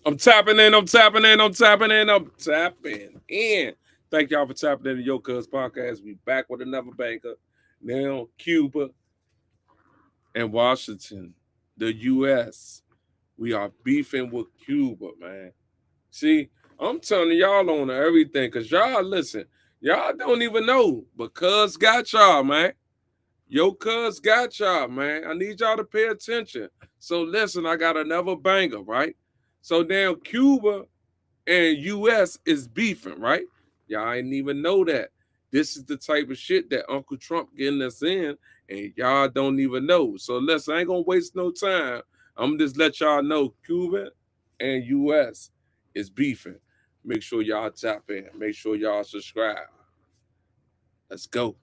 I'm tapping in. I'm tapping in. I'm tapping in. I'm tapping in. Thank y'all for tapping in the Yocuzpodcast. We back with another banker. Now, Cuba and Washington, the U.S. We are beefing with Cuba, man. See, I'm telling y'all on everything because y'all listen. Y'all don't even know, but cuz got y'all, man. Yo, cuz got y'all, man. I need y'all to pay attention. So listen, I got another banger, right? So now Cuba and US is beefing, right? Y'all ain't even know that. This is the type of shit that Uncle Trump getting us in, and y'all don't even know. So listen, I ain't gonna waste no time. I'm gonna just let y'all know Cuba and US is beefing. Make sure y'all tap in. Make sure y'all subscribe. Let's go.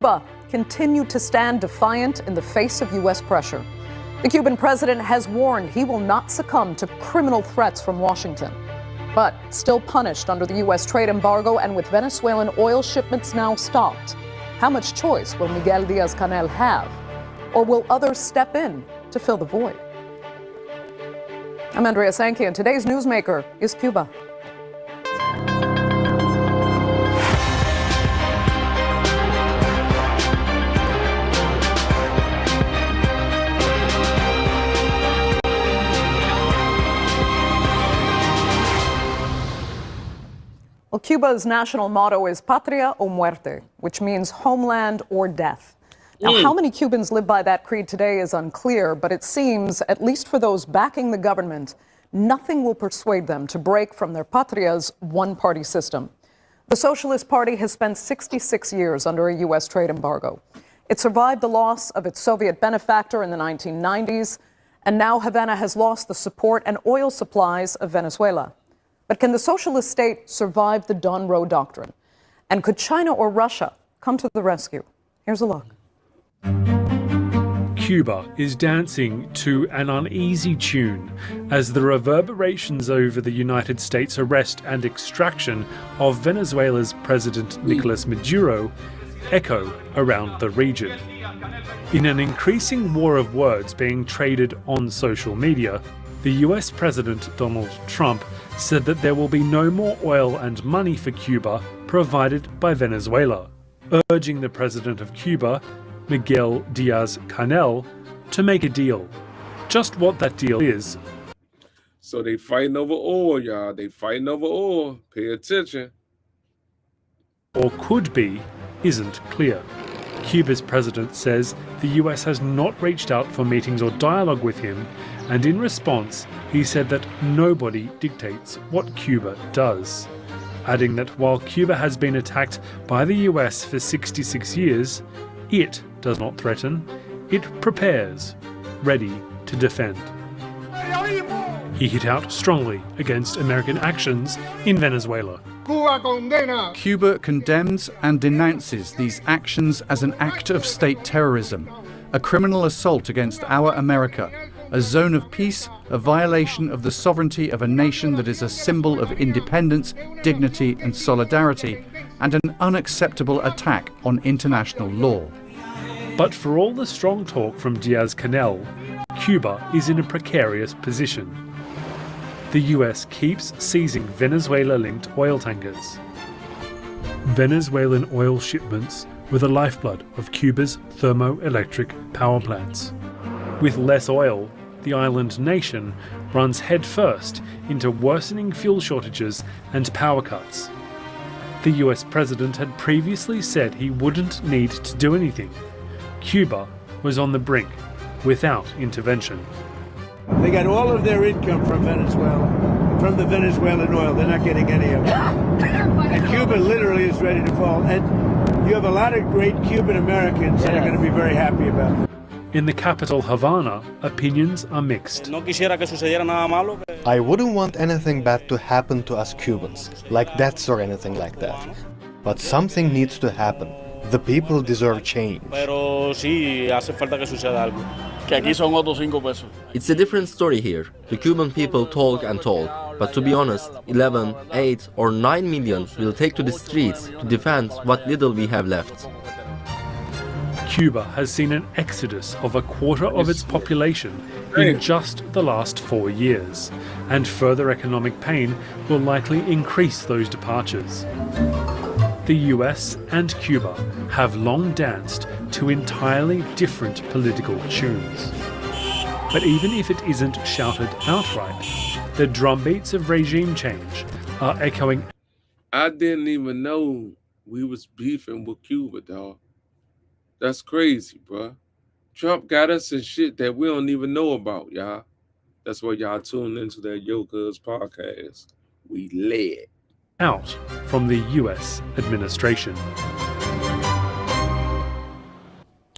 Cuba continued to stand defiant in the face of U.S. pressure. The Cuban president has warned he will not succumb to criminal threats from Washington, but still punished under the U.S. trade embargo and with Venezuelan oil shipments now stopped. How much choice will Miguel Díaz-Canel have? Or will others step in to fill the void? I'm Andrea Sankey, and today's newsmaker is Cuba. Well, Cuba's national motto is Patria o Muerte, which means homeland or death. Now, how many Cubans live by that creed today is unclear, but it seems, at least for those backing the government, nothing will persuade them to break from their patria's one-party system. The Socialist Party has spent 66 years under a U.S. trade embargo. It survived the loss of its Soviet benefactor in the 1990s, and now Havana has lost the support and oil supplies of Venezuela. But can the socialist state survive the Don Roe doctrine? And could China or Russia come to the rescue? Here's a look. Cuba is dancing to an uneasy tune as the reverberations over the United States' arrest and extraction of Venezuela's President Nicolas Maduro echo around the region. In an increasing war of words being traded on social media, the US President Donald Trump said that there will be no more oil and money for Cuba provided by Venezuela, urging the president of Cuba, Miguel Díaz-Canel, to make a deal. Just what that deal is. So they fighting over oil, y'all. They fighting over oil. Pay attention. Or could be, isn't clear. Cuba's president says the US has not reached out for meetings or dialogue with him, and in response, he said that nobody dictates what Cuba does, adding that while Cuba has been attacked by the US for 66 years, it does not threaten, it prepares, ready to defend. He hit out strongly against American actions in Venezuela. Cuba condemns and denounces these actions as an act of state terrorism, a criminal assault against our America, a zone of peace, a violation of the sovereignty of a nation that is a symbol of independence, dignity and solidarity, and an unacceptable attack on international law. But for all the strong talk from Díaz-Canel, Cuba is in a precarious position. The US keeps seizing Venezuela-linked oil tankers. Venezuelan oil shipments were the lifeblood of Cuba's thermoelectric power plants. With less oil, the island nation runs headfirst into worsening fuel shortages and power cuts. The US president had previously said he wouldn't need to do anything. Cuba was on the brink without intervention. They got all of their income from Venezuela, from the Venezuelan oil. They're not getting any of it. And Cuba literally is ready to fall. And you have a lot of great Cuban Americans that are going to be very happy about it. In the capital Havana, opinions are mixed. I wouldn't want anything bad to happen to us Cubans, like deaths or anything like that. But something needs to happen. The people deserve change. It's a different story here. The Cuban people talk and talk, but to be honest, 11, 8 or 9 million will take to the streets to defend what little we have left. Cuba has seen an exodus of a quarter of its population in just the last 4 years, and further economic pain will likely increase those departures. The US and Cuba have long danced to entirely different political tunes. But even if it isn't shouted outright, the drumbeats of regime change are echoing. I didn't even know we was beefing with Cuba, dog. That's crazy, bro. Trump got us in shit that we don't even know about, y'all. That's why y'all tune into that Yocuzpodcast. We led out from the US administration.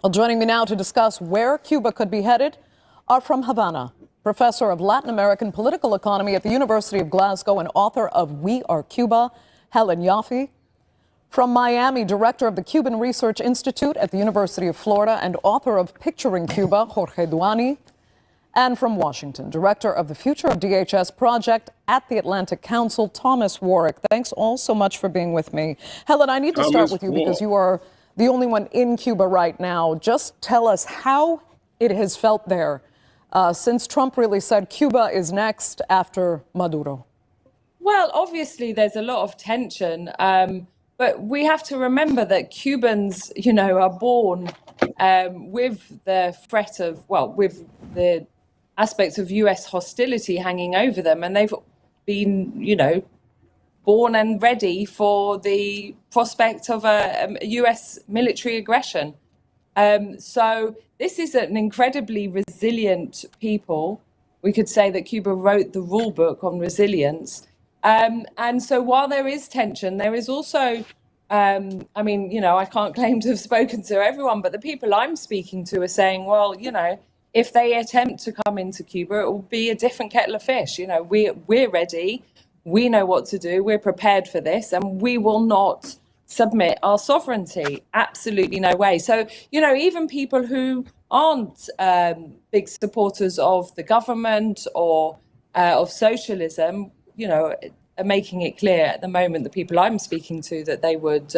Well, joining me now to discuss where Cuba could be headed are from Havana, professor of Latin American political economy at the University of Glasgow and author of We Are Cuba, Helen Yaffe. From Miami, director of the Cuban Research Institute at the University of Florida and author of Picturing Cuba, Jorge Duani. And from Washington, director of the Future of DHS project at the Atlantic Council, Thomas Warwick. Thanks all so much for being with me. Helen, I need to start with you because you are the only one in Cuba right now. Just tell us how it has felt there since Trump really said Cuba is next after Maduro. Well, obviously there's a lot of tension, but we have to remember that Cubans, are born with the threat of, with the aspects of US hostility hanging over them, and they've been, born and ready for the prospect of a US military aggression. So this is an incredibly resilient people. We could say that Cuba wrote the rule book on resilience. And so while there is tension, there is also, I can't claim to have spoken to everyone, but the people I'm speaking to are saying, well, if they attempt to come into Cuba, it will be a different kettle of fish. We're ready. We know what to do. We're prepared for this, and we will not submit our sovereignty. Absolutely no way. So, even people who aren't big supporters of the government or of socialism, are making it clear at the moment, the people I'm speaking to, that they would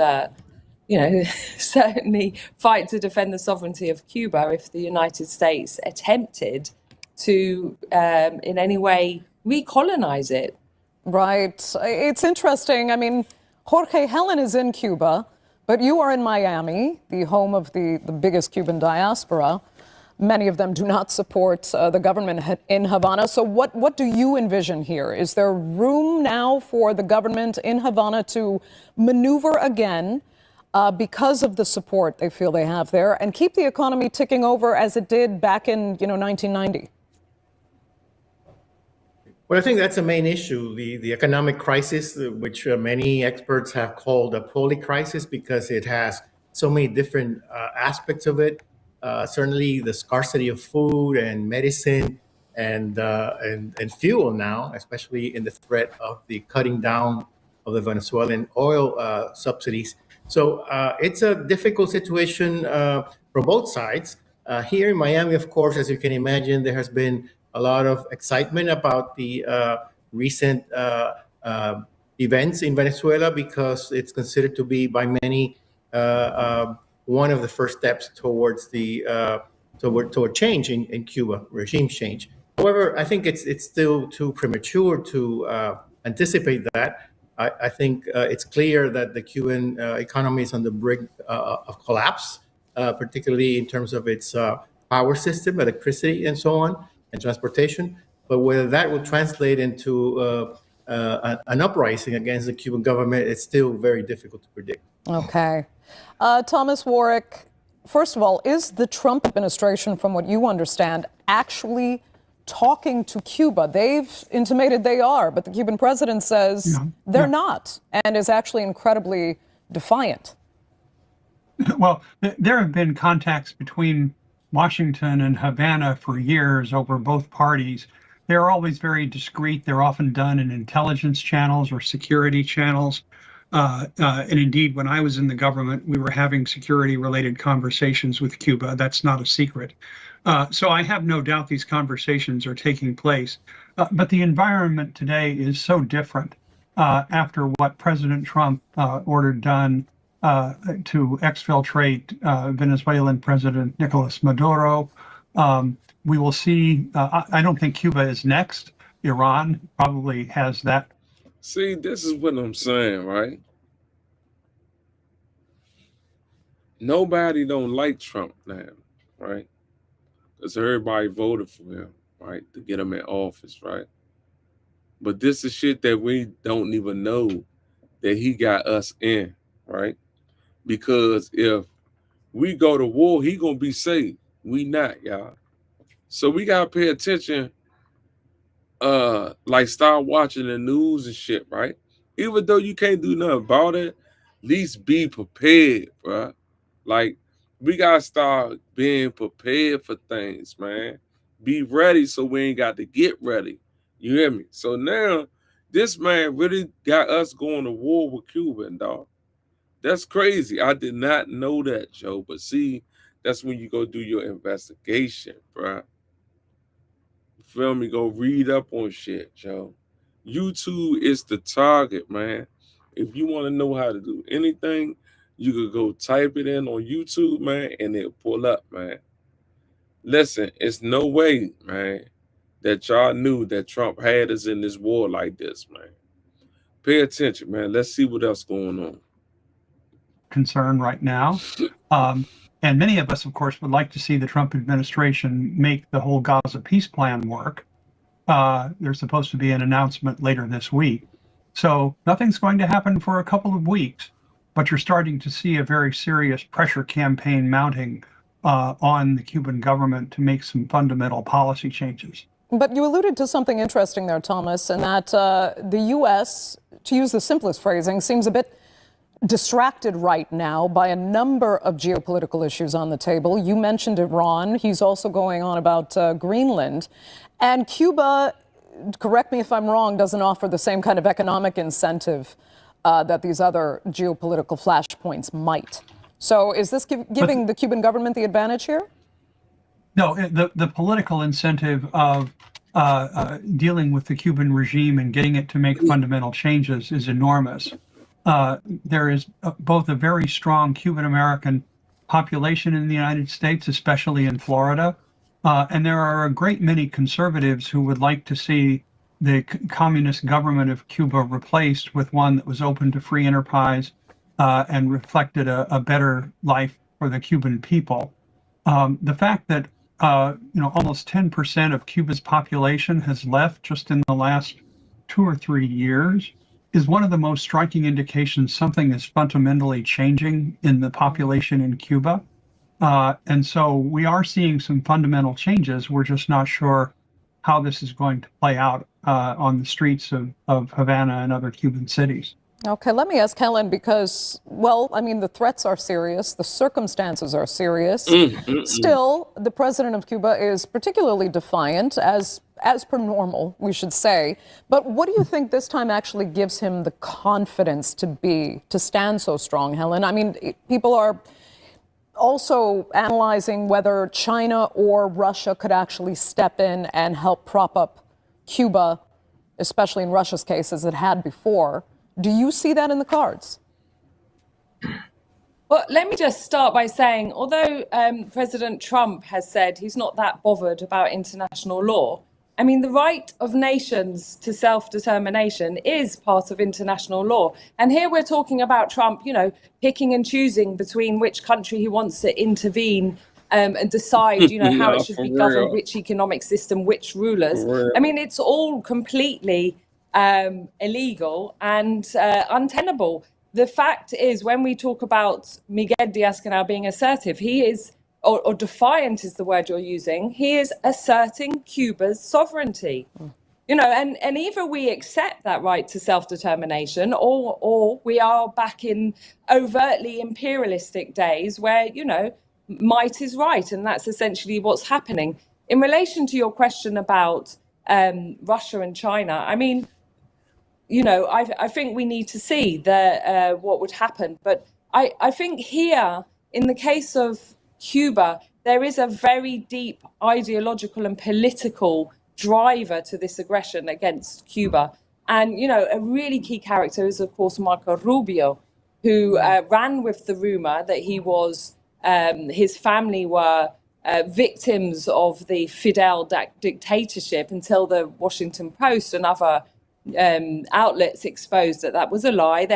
certainly fight to defend the sovereignty of Cuba if the United States attempted to in any way recolonize it. Right. It's interesting. I mean, Jorge, Helen is in Cuba, but you are in Miami, the home of the biggest Cuban diaspora. Many of them do not support the government in Havana. So what do you envision here? Is there room now for the government in Havana to maneuver again because of the support they feel they have there and keep the economy ticking over as it did back in 1990? Well, I think that's the main issue, the economic crisis, which many experts have called a poly crisis because it has so many different aspects of it. Certainly the scarcity of food and medicine and fuel now, especially in the threat of the cutting down of the Venezuelan oil subsidies. So it's a difficult situation from both sides. Here in Miami, of course, as you can imagine, there has been a lot of excitement about the recent events in Venezuela because it's considered to be by many one of the first steps towards toward change in Cuba, regime change. However, I think it's still too premature to anticipate that. I think it's clear that the Cuban economy is on the brink of collapse, particularly in terms of its power system, electricity, and so on, and transportation. But whether that will translate into an uprising against the Cuban government, it's still very difficult to predict. Okay. Thomas Warwick, first of all, is the Trump administration, from what you understand, actually talking to Cuba? They've intimated they are, but the Cuban president says they're not, and is actually incredibly defiant. Well, there have been contacts between Washington and Havana for years over both parties. They're always very discreet. They're often done in intelligence channels or security channels. And indeed, when I was in the government, we were having security-related conversations with Cuba. That's not a secret. So I have no doubt these conversations are taking place. But the environment today is so different after what President Trump ordered done to exfiltrate Venezuelan President Nicolas Maduro. We will see. I don't think Cuba is next. Iran probably has that. See, this is what I'm saying, right? Nobody don't like Trump now, right? Because everybody voted for him, right, to get him in office, right? But this is shit that we don't even know that he got us in, right? Because if we go to war, he gonna be safe. We not, y'all. So we gotta pay attention. Like start watching the news and shit, right? Even though you can't do nothing about it, at least be prepared, bro. Like we gotta start being prepared for things, man. Be ready so we ain't got to get ready. You hear me? So now this man really got us going to war with Cuba, dog. That's crazy. I did not know that, Joe. But see, that's when you go do your investigation, bro. Feel me? Go read up on shit, Joe. YouTube is the target, man. If you want to know how to do anything, you could go type it in on YouTube, man, and it'll pull up, man. Listen, it's no way, man, that y'all knew that Trump had us in this war like this, man. Pay attention, man. Let's see what else going on. Concern right now. And many of us, of course, would like to see the Trump administration make the whole Gaza peace plan work. There's supposed to be an announcement later this week. So nothing's going to happen for a couple of weeks, but you're starting to see a very serious pressure campaign mounting on the Cuban government to make some fundamental policy changes. But you alluded to something interesting there, Thomas, and that the U.S., to use the simplest phrasing, seems a bit distracted right now by a number of geopolitical issues on the table. You mentioned Iran. He's also going on about Greenland. And Cuba, correct me if I'm wrong, doesn't offer the same kind of economic incentive that these other geopolitical flashpoints might. So is this giving the Cuban government the advantage here? No, the political incentive of dealing with the Cuban regime and getting it to make fundamental changes is enormous. There is both a very strong Cuban-American population in the United States, especially in Florida, and there are a great many conservatives who would like to see the communist government of Cuba replaced with one that was open to free enterprise and reflected a better life for the Cuban people. The fact that almost 10% of Cuba's population has left just in the last 2 or 3 years is one of the most striking indications something is fundamentally changing in the population in Cuba. And so we are seeing some fundamental changes. We're just not sure how this is going to play out on the streets of Havana and other Cuban cities. Okay, let me ask Helen, because, well, I mean, the threats are serious, the circumstances are serious. Still, the president of Cuba is particularly defiant, as per normal, we should say. But what do you think this time actually gives him the confidence to stand so strong, Helen? I mean, people are also analyzing whether China or Russia could actually step in and help prop up Cuba, especially in Russia's case, as it had before. Do you see that in the cards? Well, let me just start by saying, although President Trump has said he's not that bothered about international law, I mean, the right of nations to self-determination is part of international law. And here we're talking about Trump, picking and choosing between which country he wants to intervene and decide, how it should be governed, which economic system, which rulers. I mean, it's all completely illegal and untenable. The fact is, when we talk about Miguel Diaz-Canel being assertive, he is, or defiant is the word you're using, he is asserting Cuba's sovereignty. And either we accept that right to self-determination or we are back in overtly imperialistic days where, might is right. And that's essentially what's happening. In relation to your question about Russia and China, I mean, I think we need to see what would happen. But I think here, in the case of Cuba, there is a very deep ideological and political driver to this aggression against Cuba. And, a really key character is, of course, Marco Rubio, who ran with the rumor that he was, his family were victims of the Fidel dictatorship until the Washington Post and other outlets exposed that that was a lie.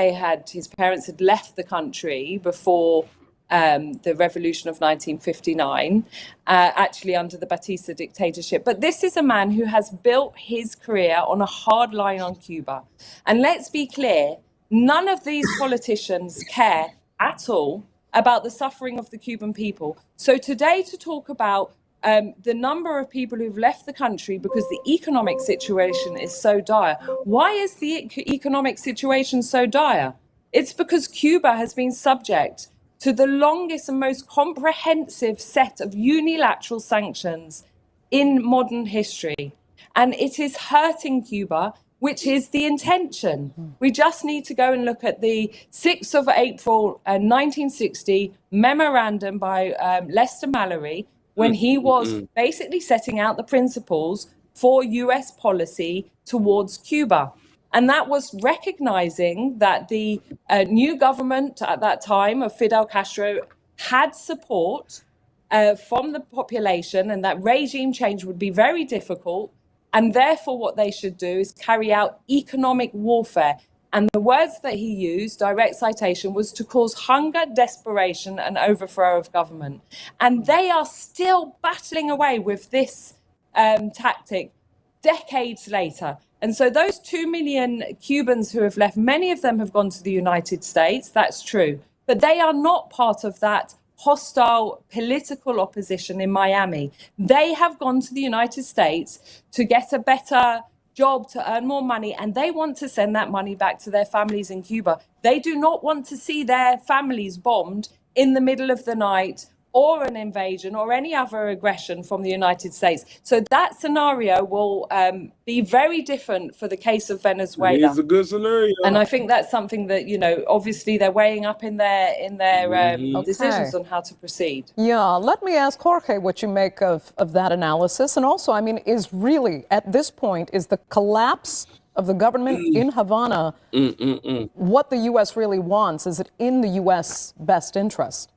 His parents had left the country before the revolution of 1959, actually under the Batista dictatorship. But this is a man who has built his career on a hard line on Cuba. And let's be clear, none of these politicians care at all about the suffering of the Cuban people. So today, to talk about the number of people who've left the country because the economic situation is so dire. Why is the economic situation so dire? It's because Cuba has been subject to the longest and most comprehensive set of unilateral sanctions in modern history. And it is hurting Cuba, which is the intention. We just need to go and look at the 6th of April 1960 memorandum by Lester Mallory, when he was basically setting out the principles for US policy towards Cuba. And that was recognizing that the new government at that time of Fidel Castro had support from the population, and that regime change would be very difficult. And therefore, what they should do is carry out economic warfare. And the words that he used, direct citation, was to cause hunger, desperation, and overthrow of government. And they are still battling away with this tactic decades later. And so those 2 million Cubans who have left, many of them have gone to the United States, that's true. But they are not part of that hostile political opposition in Miami. They have gone to the United States to get a better job, to earn more money, and they want to send that money back to their families in Cuba. They do not want to see their families bombed in the middle of the night, or an invasion or any other aggression from the United States. So that scenario will be very different for the case of Venezuela. It's a good scenario. And I think that's something that, obviously they're weighing up in their decisions on how to proceed. Yeah, let me ask Jorge what you make of that analysis. And also, is really, at this point, is the collapse of the government in Havana what the U.S. really wants? Is it in the U.S. best interest?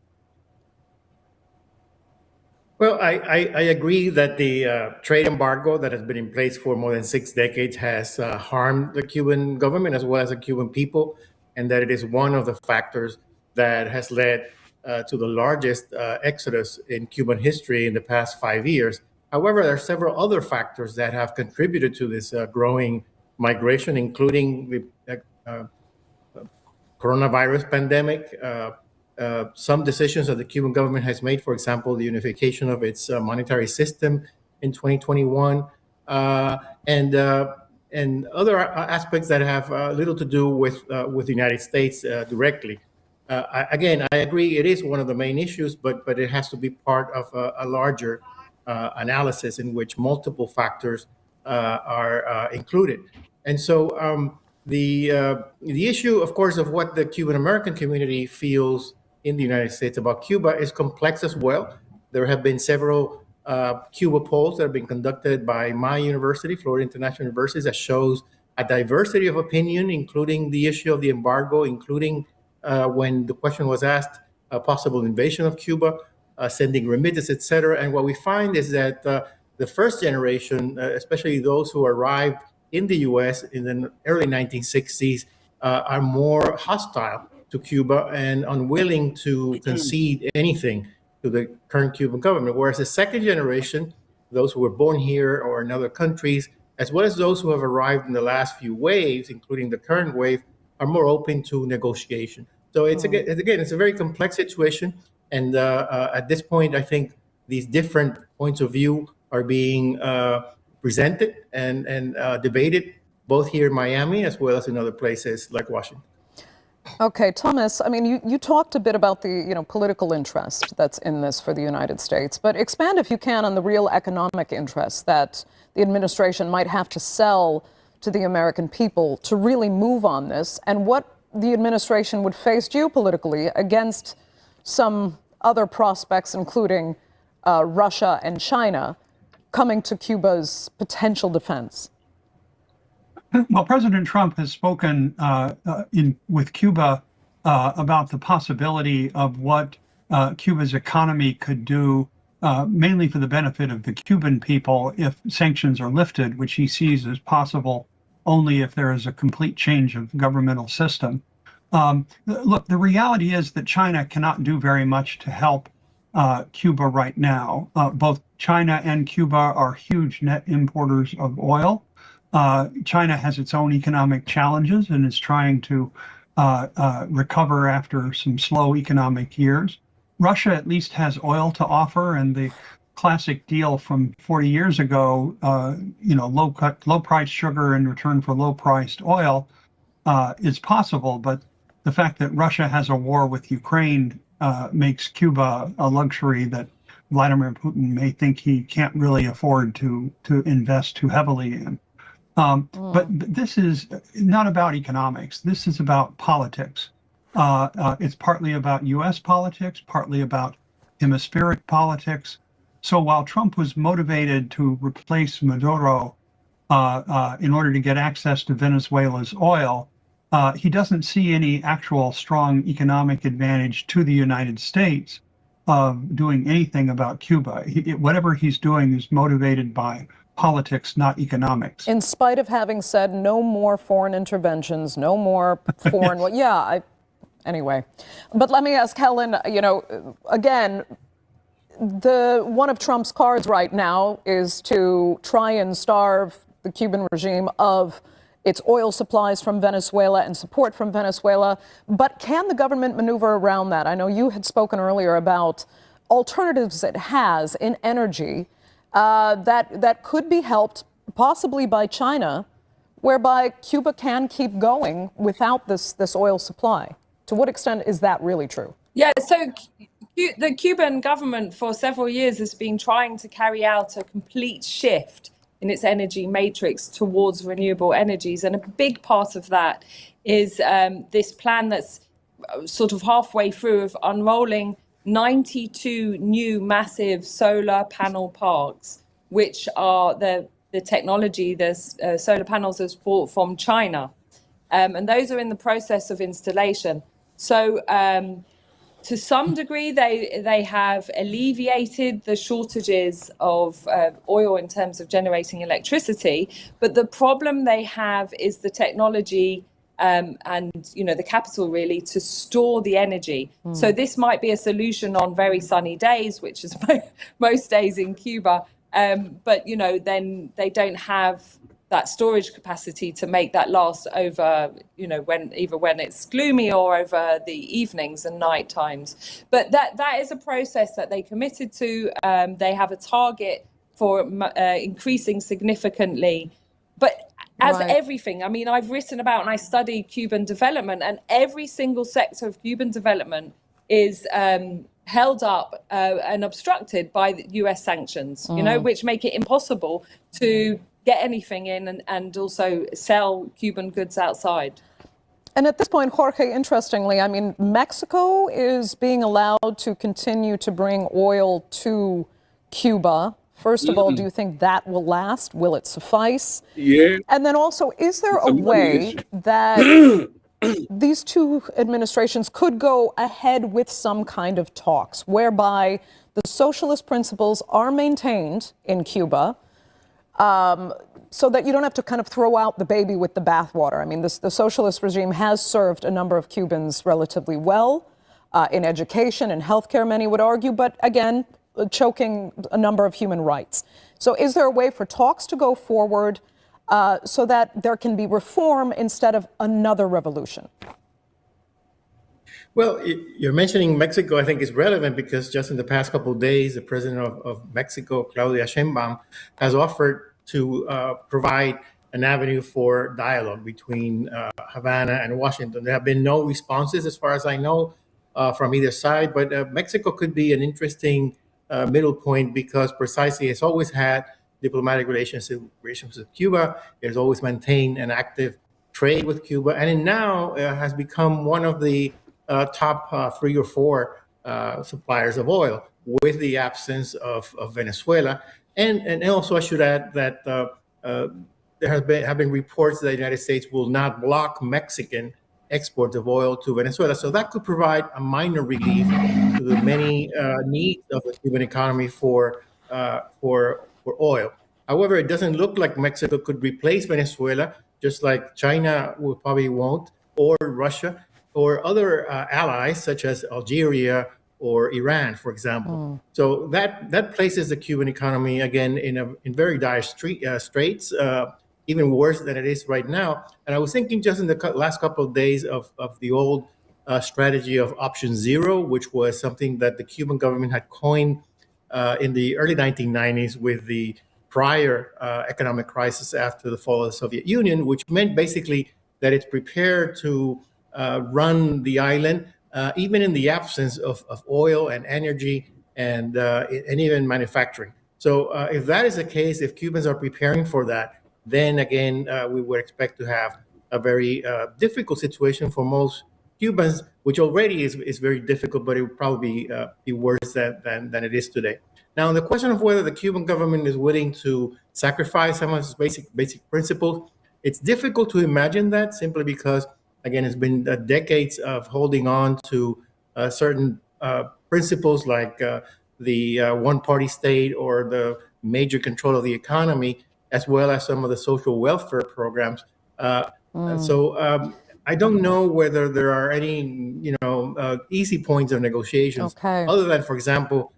Well, I agree that the trade embargo that has been in place for more than 6 decades has harmed the Cuban government as well as the Cuban people, and that it is one of the factors that has led to the largest exodus in Cuban history in the past 5 years. However, there are several other factors that have contributed to this growing migration, including the coronavirus pandemic, some decisions that the Cuban government has made, for example, the unification of its monetary system in 2021, and other aspects that have little to do with the United States directly. Again, I agree it is one of the main issues, but it has to be part of a larger analysis in which multiple factors are included. And so the issue, of course, of what the Cuban American community feels in the United States about Cuba is complex as well. There have been several Cuba polls that have been conducted by my university, Florida International University, that shows a diversity of opinion, including the issue of the embargo, including when the question was asked, a possible invasion of Cuba, sending remittances, et cetera. And what we find is that the first generation, especially those who arrived in the US in the early 1960s, are more hostile to Cuba and unwilling to concede anything to the current Cuban government. Whereas the second generation, those who were born here or in other countries, as well as those who have arrived in the last few waves, including the current wave, are more open to negotiation. So it's a very complex situation. And at this point, I think these different points of view are being presented and debated, both here in Miami as well as in other places like Washington. Okay, Thomas, you talked a bit about the political interest that's in this for the United States, but expand, if you can, on the real economic interest that the administration might have to sell to the American people to really move on this, and what the administration would face geopolitically against some other prospects, including Russia and China, coming to Cuba's potential defense. Well, President Trump has spoken with Cuba about the possibility of what Cuba's economy could do, mainly for the benefit of the Cuban people, if sanctions are lifted, which he sees as possible only if there is a complete change of governmental system. Look, the reality is that China cannot do very much to help Cuba right now. Both China and Cuba are huge net importers of oil. China has its own economic challenges and is trying to recover after some slow economic years. Russia at least has oil to offer, and the classic deal from 40 years ago, low price sugar in return for low priced oil is possible. But the fact that Russia has a war with Ukraine makes Cuba a luxury that Vladimir Putin may think he can't really afford to invest too heavily in. But this is not about economics. This is about politics. It's partly about U.S. politics, partly about hemispheric politics. So while Trump was motivated to replace Maduro in order to get access to Venezuela's oil, he doesn't see any actual strong economic advantage to the United States of doing anything about Cuba. Whatever he's doing is motivated by politics, not economics. In spite of having said no more foreign interventions, no more foreign, anyway. But let me ask Helen, again, one of Trump's cards right now is to try and starve the Cuban regime of its oil supplies from Venezuela and support from Venezuela. But can the government maneuver around that? I know you had spoken earlier about alternatives it has in energy that could be helped possibly by China, whereby Cuba can keep going without this oil supply. To what extent is that really true? Yeah, so the Cuban government for several years has been trying to carry out a complete shift in its energy matrix towards renewable energies. And a big part of that is this plan that's sort of halfway through of unrolling 92 new massive solar panel parks, which are the technology, the solar panels is bought from China. And those are in the process of installation. So to some degree, they have alleviated the shortages of oil in terms of generating electricity. But the problem they have is the technology and the capital really to store the energy. So this might be a solution on very sunny days, which is most days in Cuba. But then they don't have that storage capacity to make that last over, when it's gloomy or over the evenings and night times. But that is a process that they committed to. They have a target for increasing significantly. But as everything, I mean, I've written about and I study Cuban development, and every single sector of Cuban development is held up and obstructed by the US sanctions, which make it impossible to get anything in and also sell Cuban goods outside. And at this point, Jorge, interestingly, I mean, Mexico is being allowed to continue to bring oil to Cuba. First of all, do you think that will last? Will it suffice? Yeah. And then also, is there a way that these two administrations could go ahead with some kind of talks whereby the socialist principles are maintained in Cuba, so that you don't have to kind of throw out the baby with the bathwater? I mean, the socialist regime has served a number of Cubans relatively well in education and healthcare, many would argue, but again, choking a number of human rights. So is there a way for talks to go forward so that there can be reform instead of another revolution? Well, you're mentioning Mexico, I think is relevant because just in the past couple of days, the president of Mexico, Claudia Sheinbaum, has offered to provide an avenue for dialogue between Havana and Washington. There have been no responses, as far as I know, from either side, but Mexico could be an interesting middle point because precisely it's always had diplomatic relations with Cuba. It has always maintained an active trade with Cuba, and it now has become one of the top 3 or 4 suppliers of oil, with the absence of Venezuela. And also, I should add that there have been reports that the United States will not block Mexican exports of oil to Venezuela. So that could provide a minor relief to the many needs of the Cuban economy for oil. However, it doesn't look like Mexico could replace Venezuela, just like China will probably won't, or Russia, or other allies such as Algeria or Iran, for example. So that places the Cuban economy again in very dire straits, even worse than it is right now. And I was thinking just in the last couple of days of the old strategy of option zero, which was something that the Cuban government had coined in the early 1990s with the prior economic crisis after the fall of the Soviet Union, which meant basically that it's prepared to run the island, even in the absence of oil and energy and even manufacturing. So if that is the case, if Cubans are preparing for that, then again, we would expect to have a very difficult situation for most Cubans, which already is very difficult, but it would probably be worse than it is today. Now, on the question of whether the Cuban government is willing to sacrifice some of its basic principles, it's difficult to imagine that simply because, again, it's been decades of holding on to certain principles like the one-party state or the major control of the economy, as well as some of the social welfare programs. So I don't know whether there are any, easy points of negotiations, other than, for example,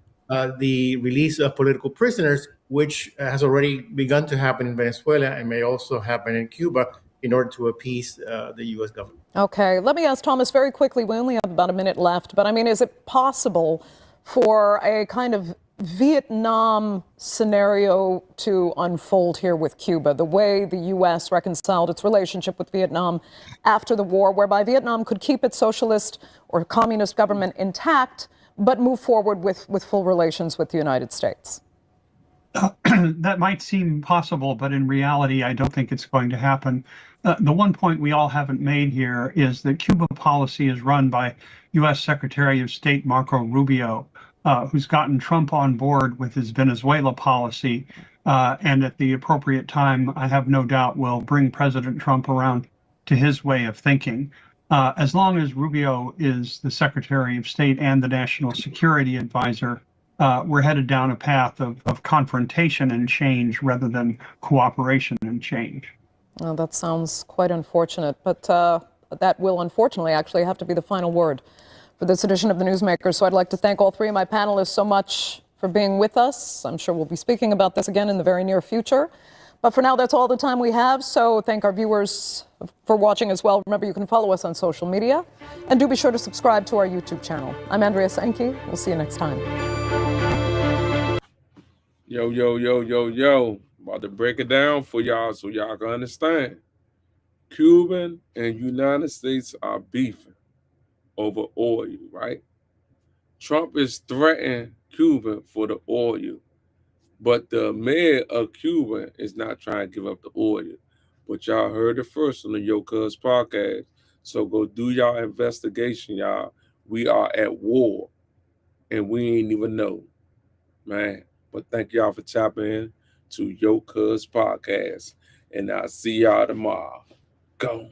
the release of political prisoners, which has already begun to happen in Venezuela and may also happen in Cuba in order to appease the U.S. government. Okay, let me ask Thomas very quickly. We only have about a minute left, but I mean, is it possible for a kind of Vietnam scenario to unfold here with Cuba, the way the U.S. reconciled its relationship with Vietnam after the war, whereby Vietnam could keep its socialist or communist government intact, but move forward with full relations with the United States? That might seem possible, but in reality, I don't think it's going to happen. The one point we all haven't made here is that Cuba policy is run by U.S. Secretary of State Marco Rubio, who's gotten Trump on board with his Venezuela policy, and at the appropriate time, I have no doubt will bring President Trump around to his way of thinking. As long as Rubio is the Secretary of State and the National Security Advisor, we're headed down a path of confrontation and change rather than cooperation and change. Well, that sounds quite unfortunate, but that will unfortunately actually have to be the final word for this edition of the Newsmakers. So I'd like to thank all three of my panelists so much for being with us. I'm sure we'll be speaking about this again in the very near future. But for now, that's all the time we have. So thank our viewers for watching as well. Remember, you can follow us on social media. And do be sure to subscribe to our YouTube channel. I'm Andrea Senke. We'll see you next time. Yo. About to break it down for y'all so y'all can understand. Cuban and United States are beefing over oil, right? Trump is threatening Cuba for the oil. But the mayor of Cuba is not trying to give up the oil. But y'all heard it first on the Yocuzpodcast. So go do y'all investigation, y'all. We are at war. And we ain't even know. Man. But thank y'all for tapping in to Yocuzpodcast. And I'll see y'all tomorrow. Go.